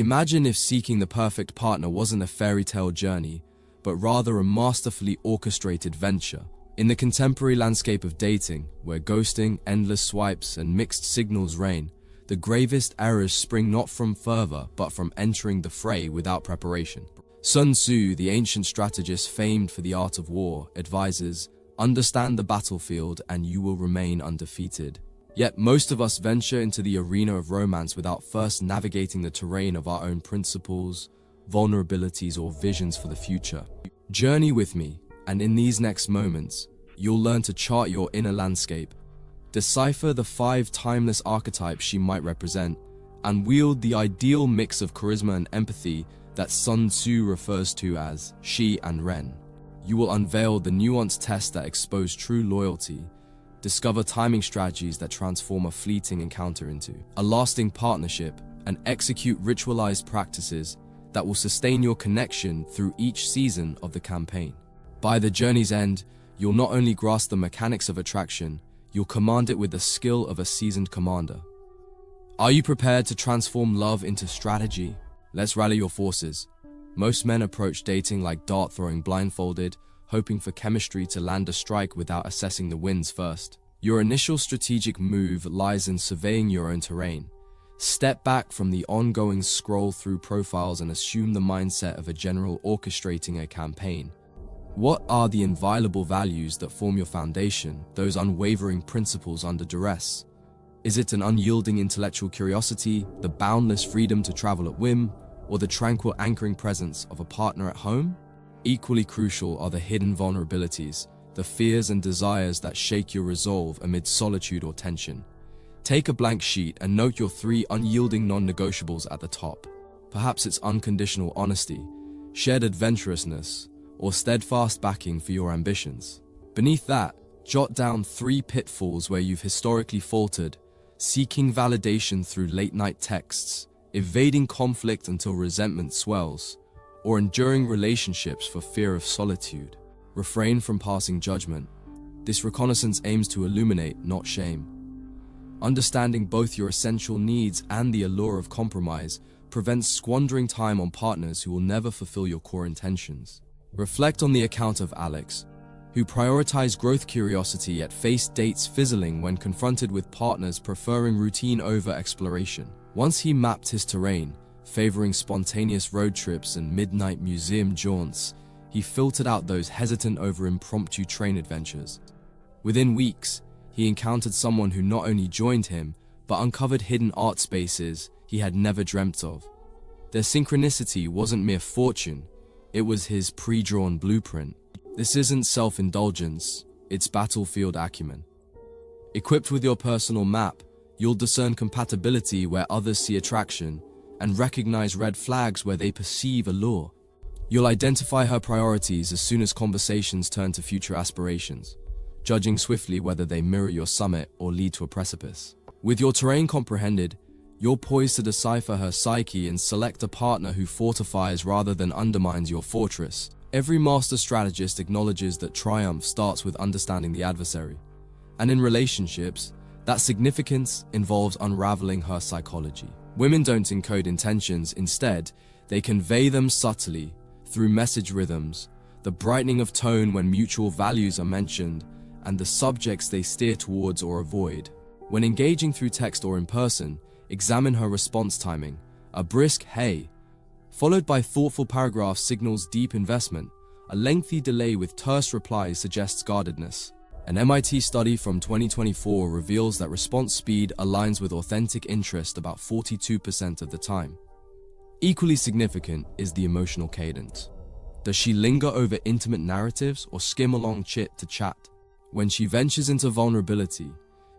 Imagine if seeking the perfect partner wasn't a fairy tale journey, but rather a masterfully orchestrated venture. In the contemporary landscape of dating, where ghosting, endless swipes, and mixed signals reign, the gravest errors spring not from fervor, but from entering the fray without preparation. Sun Tzu, the ancient strategist famed for the art of war, advises, "Understand the battlefield and you will remain undefeated." Yet most of us venture into the arena of romance without first navigating the terrain of our own principles, vulnerabilities, or visions for the future. Journey with me, and in these next moments, you'll learn to chart your inner landscape, decipher the 5 timeless archetypes she might represent, and wield the ideal mix of charisma and empathy that Sun Tzu refers to as Shi and Ren. You will unveil the nuanced tests that expose true loyalty, discover timing strategies that transform a fleeting encounter into a lasting partnership, and execute ritualized practices that will sustain your connection through each season of the campaign. By the journey's end, you'll not only grasp the mechanics of attraction, you'll command it with the skill of a seasoned commander. Are you prepared to transform love into strategy? Let's rally your forces. Most men approach dating like dart throwing blindfolded, hoping for chemistry to land a strike without assessing the winds first. Your initial strategic move lies in surveying your own terrain. Step back from the ongoing scroll through profiles and assume the mindset of a general orchestrating a campaign. What are the inviolable values that form your foundation, those unwavering principles under duress? Is it an unyielding intellectual curiosity, the boundless freedom to travel at whim, or the tranquil anchoring presence of a partner at home? Equally crucial are the hidden vulnerabilities, the fears and desires that shake your resolve amid solitude or tension. Take a blank sheet and note your 3 unyielding non-negotiables at the top. Perhaps it's unconditional honesty, shared adventurousness, or steadfast backing for your ambitions. Beneath that, jot down 3 pitfalls where you've historically faltered, seeking validation through late-night texts, evading conflict until resentment swells, or enduring relationships for fear of solitude. Refrain from passing judgment. This reconnaissance aims to illuminate, not shame. Understanding both your essential needs and the allure of compromise prevents squandering time on partners who will never fulfill your core intentions. Reflect on the account of Alex, who prioritized growth curiosity yet faced dates fizzling when confronted with partners preferring routine over exploration. Once he mapped his terrain, favoring spontaneous road trips and midnight museum jaunts, he filtered out those hesitant over impromptu train adventures. Within weeks, he encountered someone who not only joined him, but uncovered hidden art spaces he had never dreamt of. Their synchronicity wasn't mere fortune, it was his pre-drawn blueprint. This isn't self-indulgence, it's battlefield acumen. Equipped with your personal map, you'll discern compatibility where others see attraction, and recognize red flags where they perceive allure. You'll identify her priorities as soon as conversations turn to future aspirations, judging swiftly whether they mirror your summit or lead to a precipice. With your terrain comprehended, you're poised to decipher her psyche and select a partner who fortifies rather than undermines your fortress. Every master strategist acknowledges that triumph starts with understanding the adversary. And in relationships, that significance involves unraveling her psychology. Women don't encode intentions, instead, they convey them subtly through message rhythms, the brightening of tone when mutual values are mentioned, and the subjects they steer towards or avoid. When engaging through text or in person, examine her response timing. A brisk "hey" followed by thoughtful paragraphs signals deep investment. A lengthy delay with terse replies suggests guardedness. An MIT study from 2024 reveals that response speed aligns with authentic interest about 42% of the time. Equally significant is the emotional cadence. Does she linger over intimate narratives or skim along chit to chat? When she ventures into vulnerability,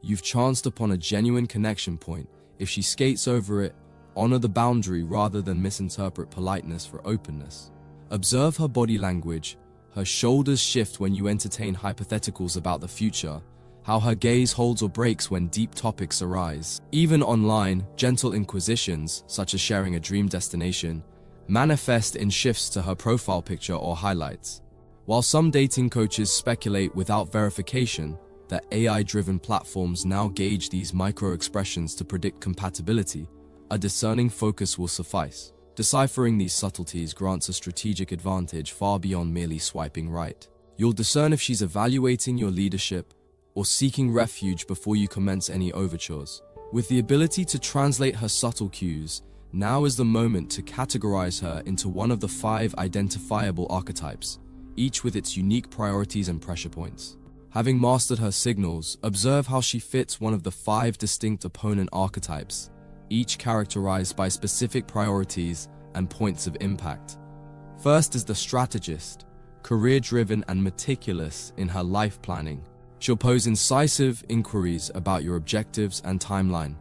you've chanced upon a genuine connection point. If she skates over it, honor the boundary rather than misinterpret politeness for openness. Observe her body language, her shoulders shift when you entertain hypotheticals about the future, how her gaze holds or breaks when deep topics arise. Even online, gentle inquisitions, such as sharing a dream destination, manifest in shifts to her profile picture or highlights. While some dating coaches speculate without verification that AI-driven platforms now gauge these micro-expressions to predict compatibility, A discerning focus will suffice. Deciphering these subtleties grants a strategic advantage far beyond merely swiping right. You'll discern if she's evaluating your leadership or seeking refuge before you commence any overtures. With the ability to translate her subtle cues, now is the moment to categorize her into one of the 5 identifiable archetypes, each with its unique priorities and pressure points. Having mastered her signals, observe how she fits one of the 5 distinct opponent archetypes, each characterized by specific priorities and points of impact. First is the strategist, career-driven and meticulous in her life planning. She'll pose incisive inquiries about your objectives and timeline.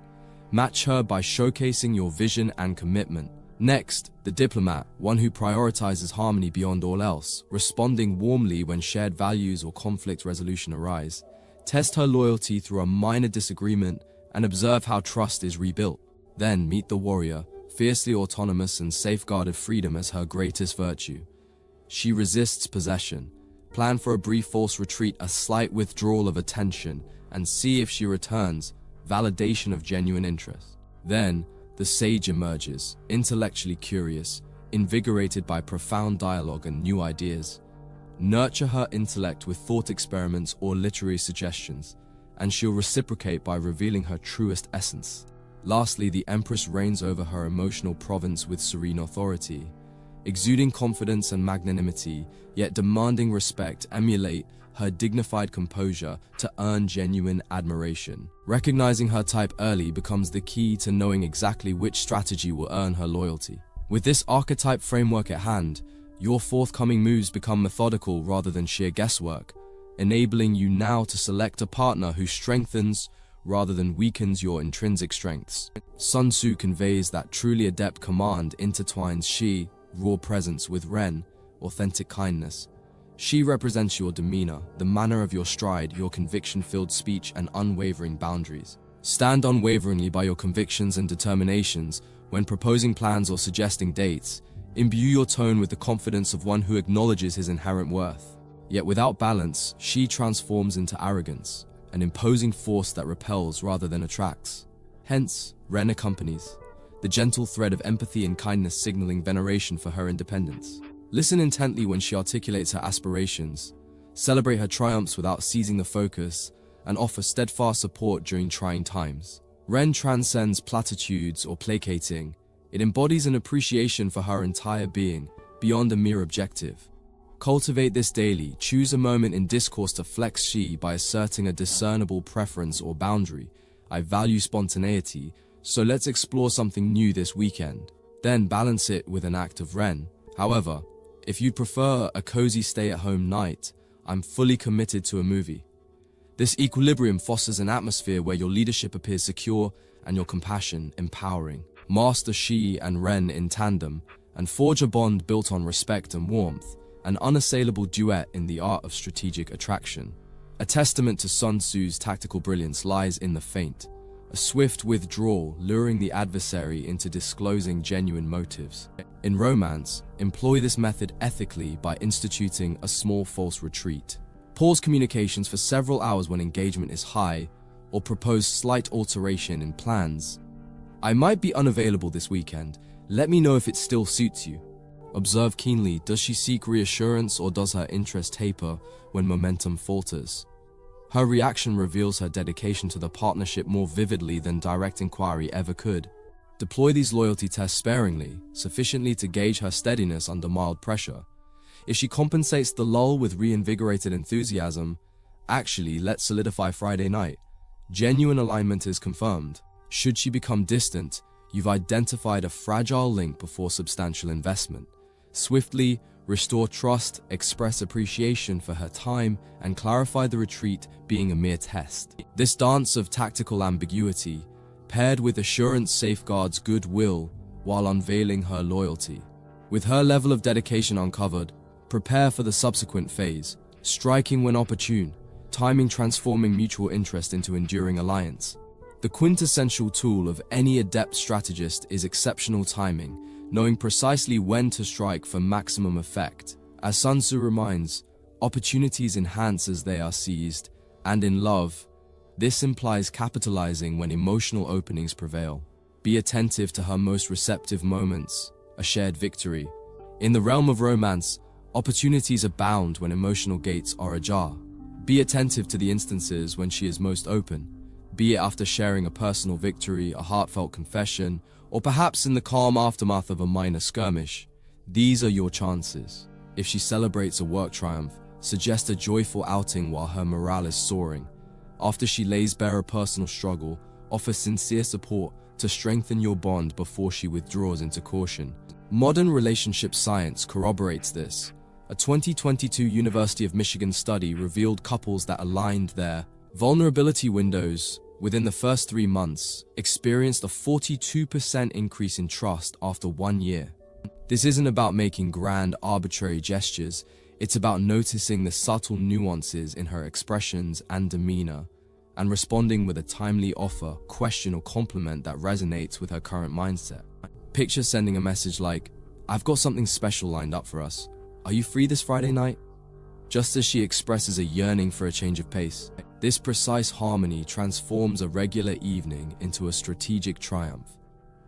Match her by showcasing your vision and commitment. Next, the diplomat, one who prioritizes harmony beyond all else, responding warmly when shared values or conflict resolution arise. Test her loyalty through a minor disagreement and observe how trust is rebuilt. Then meet the warrior, fiercely autonomous and safeguarded freedom as her greatest virtue. She resists possession. Plan for a brief false retreat, a slight withdrawal of attention, and see if she returns, validation of genuine interest. Then, the sage emerges, intellectually curious, invigorated by profound dialogue and new ideas. Nurture her intellect with thought experiments or literary suggestions, and she'll reciprocate by revealing her truest essence. Lastly, the Empress reigns over her emotional province with serene authority. Exuding confidence and magnanimity, yet demanding respect, emulate her dignified composure to earn genuine admiration. Recognizing her type early becomes the key to knowing exactly which strategy will earn her loyalty. With this archetype framework at hand, your forthcoming moves become methodical rather than sheer guesswork, enabling you now to select a partner who strengthens rather than weakens your intrinsic strengths. Sun Tzu conveys that truly adept command intertwines Shi, raw presence, with Ren, authentic kindness. She represents your demeanor, the manner of your stride, your conviction-filled speech, and unwavering boundaries. Stand unwaveringly by your convictions and determinations when proposing plans or suggesting dates. Imbue your tone with the confidence of one who acknowledges his inherent worth. Yet without balance, she transforms into arrogance, an imposing force that repels rather than attracts. Hence, Ren accompanies, the gentle thread of empathy and kindness signaling veneration for her independence. Listen intently when she articulates her aspirations, celebrate her triumphs without seizing the focus, and offer steadfast support during trying times. Ren transcends platitudes or placating. It embodies an appreciation for her entire being, beyond a mere objective. Cultivate this daily. Choose a moment in discourse to flex Shi by asserting a discernible preference or boundary. I value spontaneity, so let's explore something new this weekend. Then balance it with an act of Ren. However, if you'd prefer a cozy stay-at-home night, I'm fully committed to a movie. This equilibrium fosters an atmosphere where your leadership appears secure and your compassion empowering. Master Shi and Ren in tandem, and forge a bond built on respect and warmth, an unassailable duet in the art of strategic attraction. A testament to Sun Tzu's tactical brilliance lies in the feint, a swift withdrawal luring the adversary into disclosing genuine motives. In romance, employ this method ethically by instituting a small false retreat. Pause communications for several hours when engagement is high, or propose slight alteration in plans. I might be unavailable this weekend. Let me know if it still suits you. Observe keenly, does she seek reassurance or does her interest taper when momentum falters? Her reaction reveals her dedication to the partnership more vividly than direct inquiry ever could. Deploy these loyalty tests sparingly, sufficiently to gauge her steadiness under mild pressure. If she compensates the lull with reinvigorated enthusiasm, actually, let's solidify Friday night. Genuine alignment is confirmed. Should she become distant, you've identified a fragile link before substantial investment. Swiftly restore trust, express appreciation for her time, and clarify the retreat being a mere test. This dance of tactical ambiguity, paired with assurance, safeguards goodwill while unveiling her loyalty. With her level of dedication uncovered, prepare for the subsequent phase, striking when opportune, timing transforming mutual interest into enduring alliance. The quintessential tool of any adept strategist is exceptional timing, knowing precisely when to strike for maximum effect. As Sun Tzu reminds, opportunities enhance as they are seized, and in love, this implies capitalizing when emotional openings prevail. Be attentive to her most receptive moments, a shared victory. In the realm of romance, opportunities abound when emotional gates are ajar. Be attentive to the instances when she is most open, be it after sharing a personal victory, a heartfelt confession, or perhaps in the calm aftermath of a minor skirmish. These are your chances. If she celebrates a work triumph, suggest a joyful outing while her morale is soaring. After she lays bare a personal struggle, offer sincere support to strengthen your bond before she withdraws into caution. Modern relationship science corroborates this. A 2022 University of Michigan study revealed couples that aligned their vulnerability windows within the first 3 months experienced a 42% increase in trust after 1 year. This isn't about making grand, arbitrary gestures. It's about noticing the subtle nuances in her expressions and demeanor, and responding with a timely offer, question, or compliment that resonates with her current mindset. Picture sending a message like, "I've got something special lined up for us. Are you free this Friday night?" Just as she expresses a yearning for a change of pace. This precise harmony transforms a regular evening into a strategic triumph.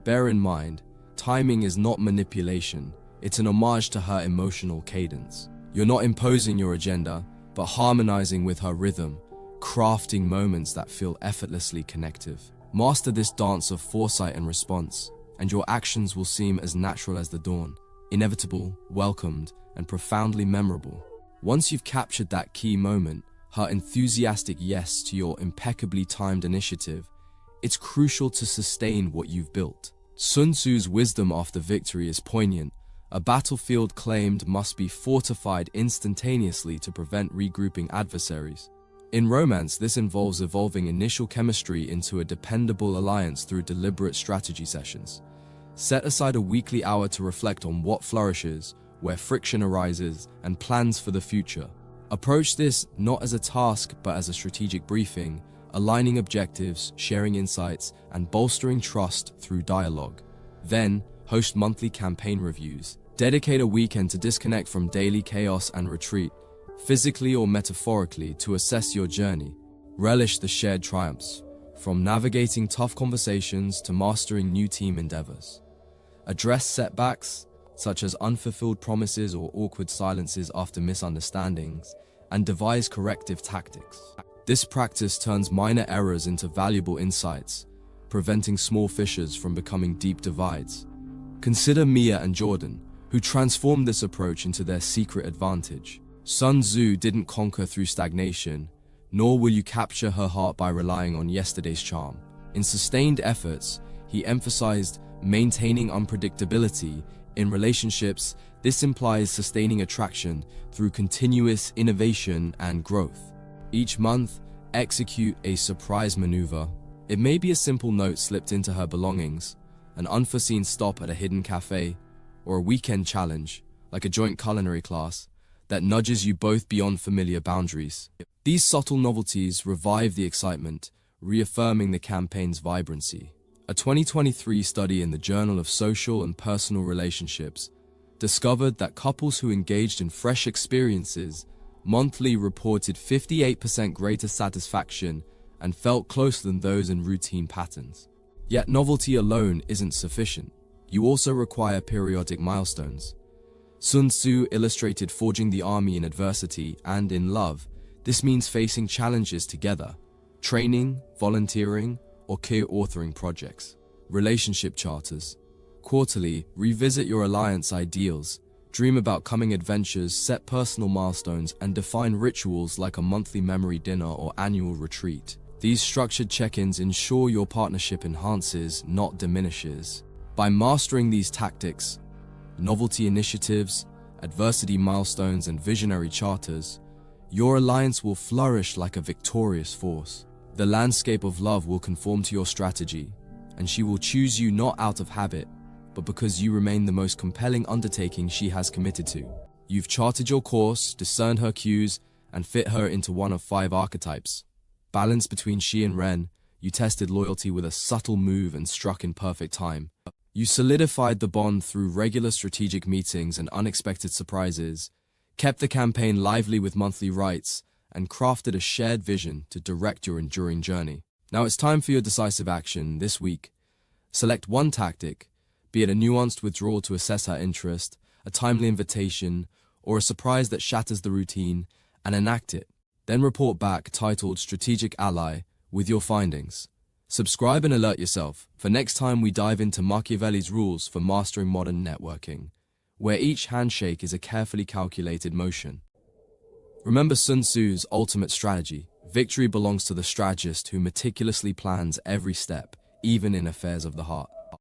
Bear in mind, timing is not manipulation, it's an homage to her emotional cadence. You're not imposing your agenda, but harmonizing with her rhythm, crafting moments that feel effortlessly connective. Master this dance of foresight and response, and your actions will seem as natural as the dawn, inevitable, welcomed, and profoundly memorable. Once you've captured that key moment, her enthusiastic yes to your impeccably timed initiative, it's crucial to sustain what you've built. Sun Tzu's wisdom after victory is poignant. A battlefield claimed must be fortified instantaneously to prevent regrouping adversaries. In romance, this involves evolving initial chemistry into a dependable alliance through deliberate strategy sessions. Set aside a weekly hour to reflect on what flourishes, where friction arises, and plans for the future. Approach this not as a task but as a strategic briefing, aligning objectives, sharing insights, and bolstering trust through dialogue. Then, host monthly campaign reviews. Dedicate a weekend to disconnect from daily chaos and retreat, physically or metaphorically, to assess your journey. Relish the shared triumphs, from navigating tough conversations to mastering new team endeavors. Address setbacks, such as unfulfilled promises or awkward silences after misunderstandings, and devise corrective tactics. This practice turns minor errors into valuable insights, preventing small fissures from becoming deep divides. Consider Mia and Jordan, who transformed this approach into their secret advantage. Sun Tzu didn't conquer through stagnation, nor will you capture her heart by relying on yesterday's charm. In sustained efforts, he emphasized maintaining unpredictability. In relationships, this implies sustaining attraction through continuous innovation and growth. Each month, execute a surprise maneuver. It may be a simple note slipped into her belongings, an unforeseen stop at a hidden cafe, or a weekend challenge, like a joint culinary class, that nudges you both beyond familiar boundaries. These subtle novelties revive the excitement, reaffirming the campaign's vibrancy. A 2023 study in the Journal of Social and Personal Relationships discovered that couples who engaged in fresh experiences monthly reported 58% greater satisfaction and felt closer than those in routine patterns. Yet novelty alone isn't sufficient. You also require periodic milestones. Sun Tzu illustrated forging the army in adversity and in love. This means facing challenges together, training, volunteering, or co-authoring projects. Relationship charters. Quarterly, revisit your alliance ideals, dream about coming adventures, set personal milestones, and define rituals like a monthly memory dinner or annual retreat. These structured check-ins ensure your partnership enhances, not diminishes. By mastering these tactics, novelty initiatives, adversity milestones, and visionary charters, your alliance will flourish like a victorious force. The landscape of love will conform to your strategy, and she will choose you not out of habit, but because you remain the most compelling undertaking she has committed to. You've charted your course, discerned her cues, and fit her into one of 5 archetypes. Balanced between she and Ren, you tested loyalty with a subtle move and struck in perfect time. You solidified the bond through regular strategic meetings and unexpected surprises, kept the campaign lively with monthly rites, and crafted a shared vision to direct your enduring journey. Now it's time for your decisive action this week. Select one tactic, be it a nuanced withdrawal to assess her interest, a timely invitation, or a surprise that shatters the routine, and enact it. Then report back titled Strategic Ally with your findings. Subscribe and alert yourself for next time we dive into Machiavelli's rules for mastering modern networking, where each handshake is a carefully calculated motion. Remember Sun Tzu's ultimate strategy: victory belongs to the strategist who meticulously plans every step, even in affairs of the heart.